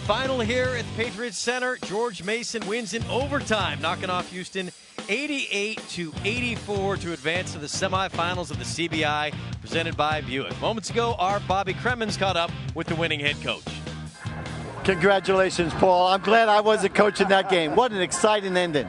final here at the Patriots Center. George Mason wins in overtime, knocking off Houston 88-84 to advance to the semifinals of the CBI presented by Buick. Moments ago, our Bobby Cremins caught up with the winning head coach. Congratulations, Paul. I'm glad I wasn't coaching that game. What an exciting ending.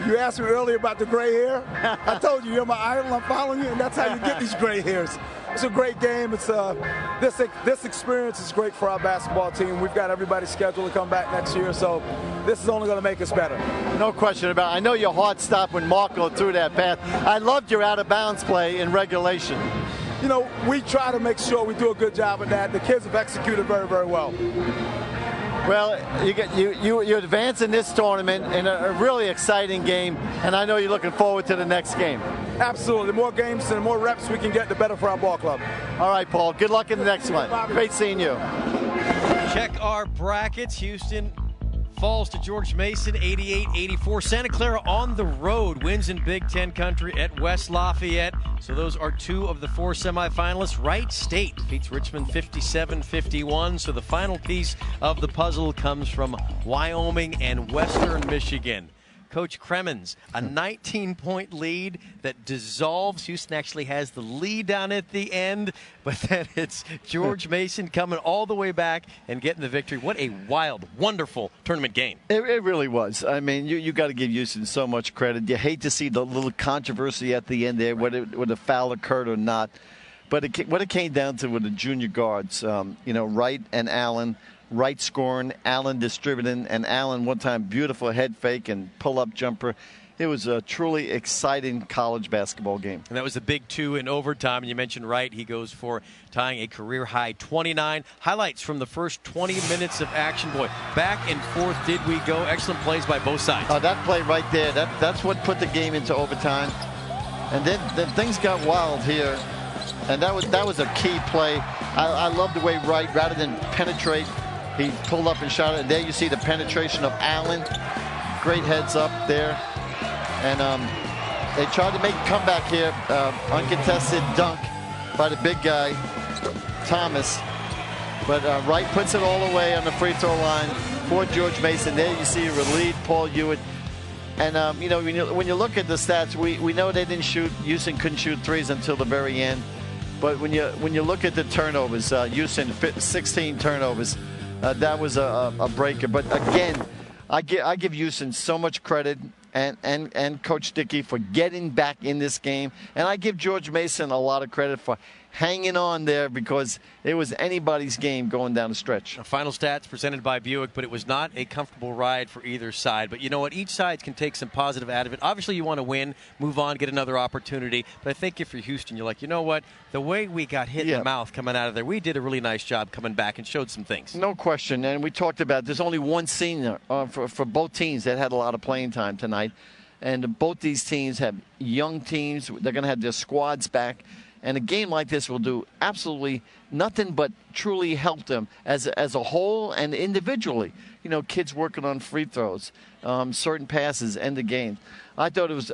You asked me earlier about the gray hair. I told you, you're my idol. I'm following you, and that's how you get these gray hairs. It's a great game. It's this experience is great for our basketball team. We've got everybody scheduled to come back next year, so this is only going to make us better. No question about it. I know your heart stopped when Marco threw that pass. I loved your out-of-bounds play in regulation. You know, we try to make sure we do a good job of that. The kids have executed very, very well. Well, you advance in this tournament in a really exciting game, and I know you're looking forward to the next game. Absolutely. The more games and the more reps we can get, the better for our ball club. All right, Paul. Good luck in the next one. Great seeing you. Check our brackets. Houston falls to George Mason, 88-84. Santa Clara on the road wins in Big Ten country at West Lafayette. So those are two of the four semifinalists. Wright State beats Richmond 57-51. So the final piece of the puzzle comes from Wyoming and Western Michigan. Coach Cremins, a 19-point lead that dissolves. Houston actually has the lead down at the end, but then it's George Mason coming all the way back and getting the victory. What a wild, wonderful tournament game. It really was. I mean, you got to give Houston so much credit. You hate to see the little controversy at the end there, whether a foul occurred or not. But what it came down to were the junior guards, Wright and Allen. Wright scoring, Allen distributing, and Allen one time beautiful head fake and pull-up jumper. It was a truly exciting college basketball game. And that was the big two in overtime. And you mentioned Wright. He goes for tying a career-high 29. Highlights from the first 20 minutes of action. Boy, back and forth did we go. Excellent plays by both sides. That play right there, that's what put the game into overtime. And then things got wild here. And that was a key play. I love the way Wright, rather than penetrate, he pulled up and shot it. And there you see the penetration of Allen. Great heads up there. And they tried to make a comeback here. Uncontested dunk by the big guy, Thomas. But Wright puts it all away on the free throw line for George Mason. There you see a relieved Paul Hewitt. And, when you look at the stats, we know they didn't shoot. Houston couldn't shoot threes until the very end. But when you look at the turnovers, Houston 16 turnovers. That was a breaker. But again, I give Houston so much credit and Coach Dickey for getting back in this game. And I give George Mason a lot of credit for hanging on there, because it was anybody's game going down the stretch. Final stats presented by Buick, but it was not a comfortable ride for either side. But you know what? Each side can take some positive out of it. Obviously, you want to win, move on, get another opportunity. But I think if you're Houston, you're like, you know what? The way we got hit in the mouth coming out of there, we did a really nice job coming back and showed some things. No question. And we talked about there's only one senior for both teams that had a lot of playing time tonight. And both these teams have young teams. They're going to have their squads back. And a game like this will do absolutely nothing but truly help them as a whole and individually. Kids working on free throws, certain passes, end the game. I thought it was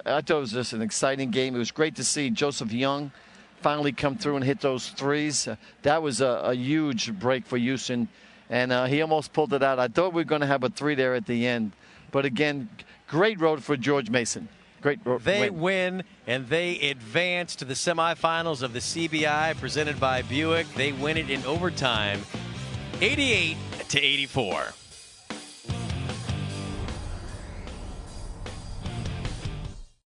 just an exciting game. It was great to see Joseph Young finally come through and hit those threes. That was a huge break for Houston, and he almost pulled it out. I thought we were going to have a three there at the end. But again, great road for George Mason. They win, and they advance to the semifinals of the CBI presented by Buick. They win it in overtime, 88-84.